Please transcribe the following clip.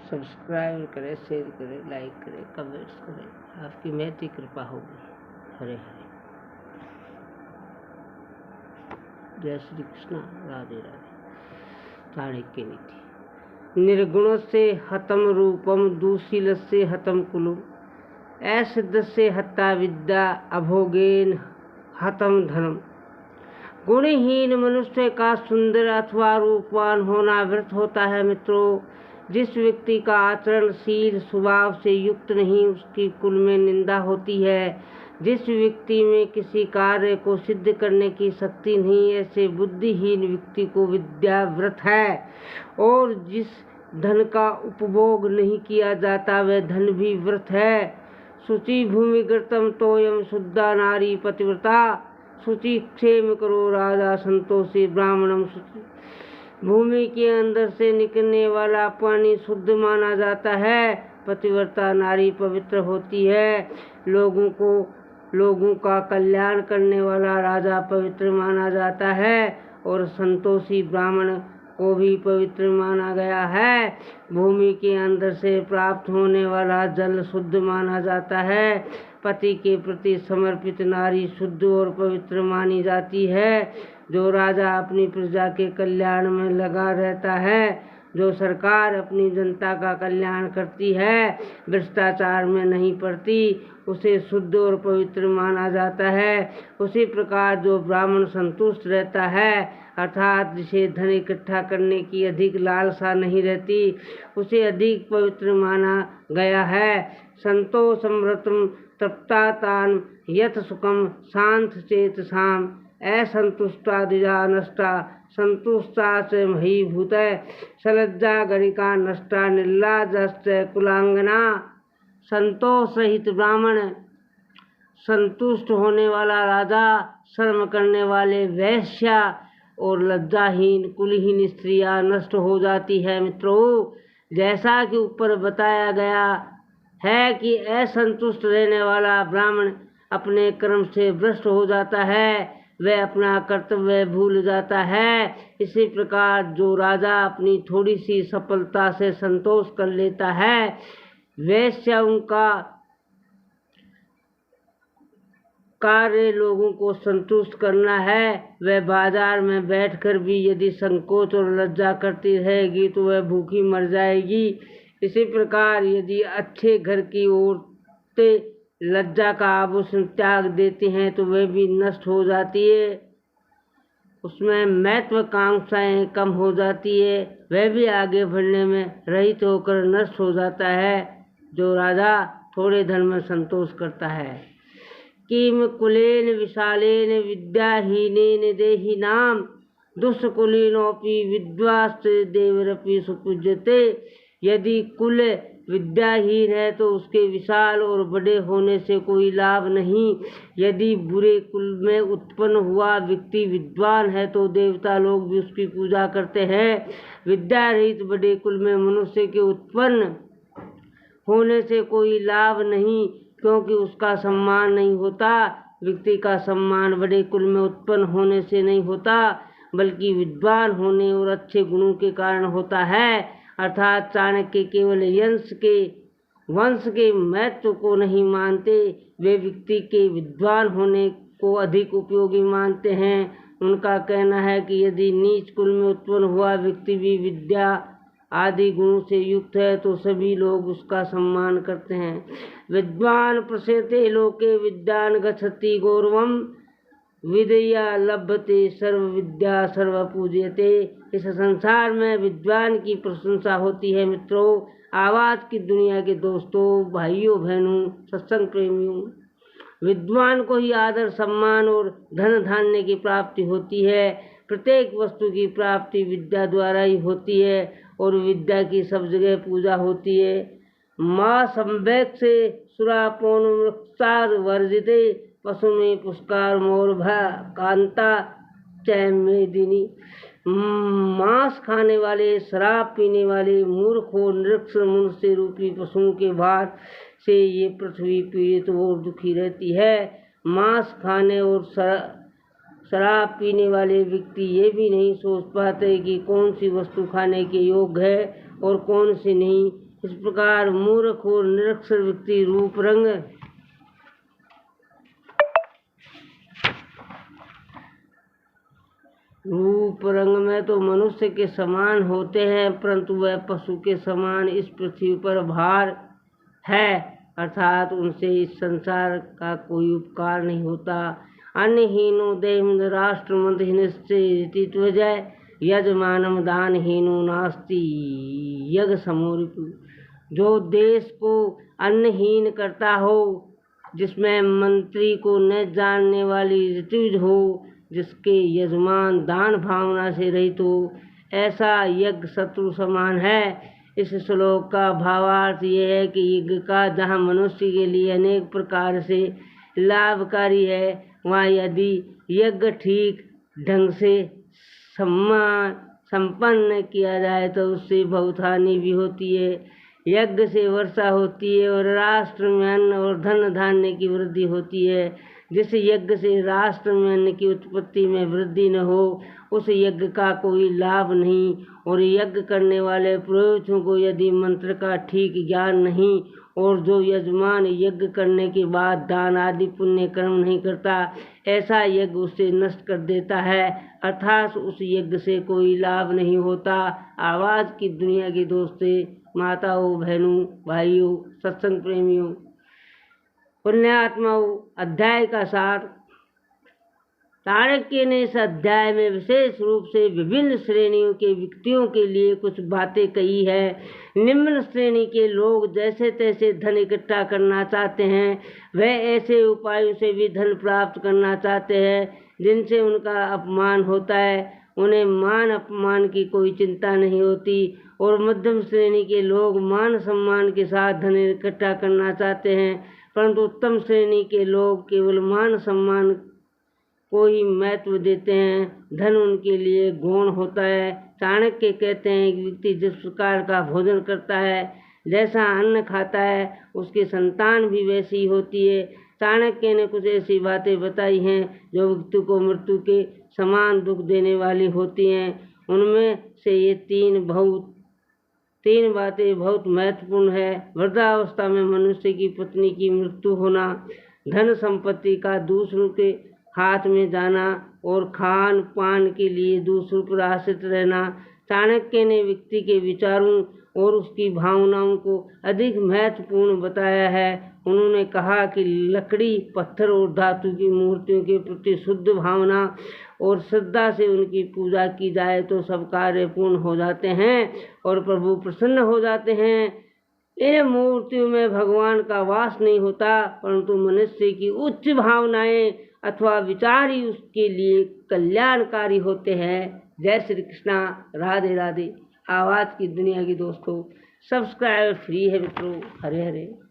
Subscribe करें, share करें, like करें, कमेंट्स करें। आपकी महती कृपा होगी। हरे हरे। जय श्री कृष्ण। राधे राधे। चाणक्य नीति। निर्गुण से हतम रूपम, दूशील से हतम कुलम, असिद्ध से हत्ता विद्या, अभोगेन हतम धनम। गुणहीन मनुष्य का सुंदर अथवा रूपवान होना व्यर्थ होता है मित्रों। जिस व्यक्ति का आचरणशील स्वभाव से युक्त नहीं, उसकी कुल में निंदा होती है। जिस व्यक्ति में किसी कार्य को सिद्ध करने की शक्ति नहीं, ऐसे बुद्धिहीन व्यक्ति को विद्या व्यर्थ है। और जिस धन का उपभोग नहीं किया जाता, वह धन भी व्यर्थ है। शुचि भूमिगतम तोयम शुद्धा नारी पतिव्रता, शुचि क्षेम करो राजा संतोषी ब्राह्मणम शुचि। भूमि के अंदर से निकलने वाला पानी शुद्ध माना जाता है। पतिव्रता नारी पवित्र होती है। लोगों का कल्याण करने वाला राजा पवित्र माना जाता है और संतोषी ब्राह्मण को भी पवित्र माना गया है। भूमि के अंदर से प्राप्त होने वाला जल शुद्ध माना जाता है। पति के प्रति समर्पित नारी शुद्ध और पवित्र मानी जाती है। जो राजा अपनी प्रजा के कल्याण में लगा रहता है, जो सरकार अपनी जनता का कल्याण करती है, भ्रष्टाचार में नहीं पड़ती, उसे शुद्ध और पवित्र माना जाता है। उसी प्रकार जो ब्राह्मण संतुष्ट रहता है, अर्थात जिसे धन इकट्ठा करने की अधिक लालसा नहीं रहती, उसे अधिक पवित्र माना गया है। संतोषमृतम तप्तातान यथ सुखम शांत चेत साम, असंतुष्टा द्विजा नष्टा संतुष्टा से मही भूत, सलज्जा गणिका नष्टा निर्लाजश्च कुलांगना। संतोष रहित ब्राह्मण, संतुष्ट होने वाला राजा, शर्म करने वाले वैश्या और लज्जाहीन कुलहीन स्त्रियां नष्ट हो जाती है मित्रों। जैसा कि ऊपर बताया गया है कि असंतुष्ट रहने वाला ब्राह्मण अपने कर्म से भ्रष्ट हो जाता है, वह अपना कर्तव्य भूल जाता है। इसी प्रकार जो राजा अपनी थोड़ी सी सफलता से संतोष कर लेता है, वैश्य उनका कार्य लोगों को संतुष्ट करना है। वह बाजार में बैठकर भी यदि संकोच और लज्जा करती रहेगी तो वह भूखी मर जाएगी। इसी प्रकार यदि अच्छे घर की औरतें लज्जा का आभूषण त्याग देती हैं तो वह भी नष्ट हो जाती है। उसमें महत्वाकांक्षाएं कम हो जाती है, वह भी आगे बढ़ने में रहित होकर नष्ट हो जाता है। जो राजा थोड़े धन में संतोष करता है। किम कुलेन विशालेन विद्याहीनेन देहि नाम, दुष्कुलीनोपि विद्वांस देवरपि सुपूज्यते। यदि कुल विद्याहीन है तो उसके विशाल और बड़े होने से कोई लाभ नहीं। यदि बुरे कुल में उत्पन्न हुआ व्यक्ति विद्वान है तो देवता लोग भी उसकी पूजा करते हैं। विद्या रहित बड़े कुल में मनुष्य के उत्पन्न होने से कोई लाभ नहीं, क्योंकि उसका सम्मान नहीं होता। व्यक्ति का सम्मान बड़े कुल में उत्पन्न होने से नहीं होता, बल्कि विद्वान होने और अच्छे गुणों के कारण होता है। अर्थात चाणक्य केवल वंश के महत्व को नहीं मानते, वे व्यक्ति के विद्वान होने को अधिक उपयोगी मानते हैं। उनका कहना है कि यदि नीच कुल में उत्पन्न हुआ व्यक्ति भी विद्या आदि गुणों से युक्त है तो सभी लोग उसका सम्मान करते हैं। विद्वान प्रसेते लोके विद्यान गच्छति गौरवम, विद्या लभते सर्व विद्या सर्व पूज्यते। इस संसार में विद्वान की प्रशंसा होती है मित्रों। आवाज की दुनिया के दोस्तों, भाइयों बहनों, सत्संग प्रेमियों, विद्वान को ही आदर सम्मान और धन धान्य की प्राप्ति होती है। प्रत्येक वस्तु की प्राप्ति विद्या द्वारा ही होती है और विद्या की सब जगह पूजा होती है। माँ संवेक से सुरापोन वर्जिते, पशु में पुष्कार मोर भा कांता चैमेदिनी। मांस खाने वाले, शराब पीने वाले, मूर्ख और नृक्ष मनुष्य रूपी पशुओं के भार से ये पृथ्वी पीड़ित और दुखी रहती है। मांस खाने और शराब पीने वाले व्यक्ति ये भी नहीं सोच पाते कि कौन सी वस्तु खाने के योग्य है और कौन सी नहीं। इस प्रकार मूर्ख और निरक्षर व्यक्ति रूप रंग में तो मनुष्य के समान होते हैं, परंतु वह पशु के समान इस पृथ्वी पर भार है, अर्थात उनसे इस संसार का कोई उपकार नहीं होता। अन्नहीनो देहम राष्ट्रमंतहीनश्चेति त्वजय यजमानम दानहीनो नास्ति यज्ञ समोरिपु। जो देश को अन्नहीन करता हो, जिसमें मंत्री को न जानने वाली ऋतुज हो, जिसके यजमान दान भावना से रहित हो, ऐसा यज्ञ शत्रु समान है। इस श्लोक का भावार्थ यह है कि यज्ञ का जहाँ मनुष्य के लिए अनेक प्रकार से लाभकारी है, वहाँ यदि यज्ञ ठीक ढंग से संपन्न किया जाए तो उससे बहुत हानि भी होती है। यज्ञ से वर्षा होती है और राष्ट्र में अन्न और धन धान्य की वृद्धि होती है। जिस यज्ञ से राष्ट्र में अन्न की उत्पत्ति में वृद्धि न हो, उस यज्ञ का कोई लाभ नहीं। और यज्ञ करने वाले पुरोहितों को यदि मंत्र का ठीक ज्ञान नहीं और जो यजमान यज्ञ करने के बाद दान आदि पुण्य कर्म नहीं करता, ऐसा यज्ञ उसे नष्ट कर देता है, अर्थात उस यज्ञ से कोई लाभ नहीं होता। आवाज़ की दुनिया के दोस्तों, माताओं, बहनों, भाइयों, सत्संग प्रेमियों, पुण्यात्माओं, अध्याय का सार। चाणक्य ने इस अध्याय में विशेष रूप से विभिन्न श्रेणियों के व्यक्तियों के लिए कुछ बातें कही है। निम्न श्रेणी के लोग जैसे तैसे धन इकट्ठा करना चाहते हैं, वह ऐसे उपायों से भी धन प्राप्त करना चाहते हैं जिनसे उनका अपमान होता है। उन्हें मान अपमान की कोई चिंता नहीं होती। और मध्यम श्रेणी के लोग मान सम्मान के साथ धन इकट्ठा करना चाहते हैं, परंतु उत्तम श्रेणी के लोग केवल मान सम्मान को ही महत्व देते हैं। धन उनके लिए गौण होता है। चाणक्य कहते हैं कि व्यक्ति जिस प्रकार का भोजन करता है, जैसा अन्न खाता है, उसकी संतान भी वैसी ही होती है। चाणक्य ने कुछ ऐसी बातें बताई हैं जो व्यक्ति को मृत्यु के समान दुख देने वाली होती हैं। उनमें से ये तीन बातें बहुत महत्वपूर्ण है। वृद्धावस्था में मनुष्य की पत्नी की मृत्यु होना, धन संपत्ति का दूसरों के हाथ में जाना और खान पान के लिए दूसरों पर आश्रित रहना। चाणक्य ने व्यक्ति के विचारों और उसकी भावनाओं को अधिक महत्वपूर्ण बताया है। उन्होंने कहा कि लकड़ी, पत्थर और धातु की मूर्तियों के प्रति शुद्ध भावना और श्रद्धा से उनकी पूजा की जाए तो सब कार्य पूर्ण हो जाते हैं और प्रभु प्रसन्न हो जाते हैं। इन मूर्तियों में भगवान का वास नहीं होता, परंतु मनुष्य की उच्च भावनाएं अथवा विचार ही उसके लिए कल्याणकारी होते हैं। जय श्री कृष्णा, राधे राधे। आवाज़ की दुनिया की दोस्तों, सब्सक्राइब फ्री है मित्रों। हरे हरे।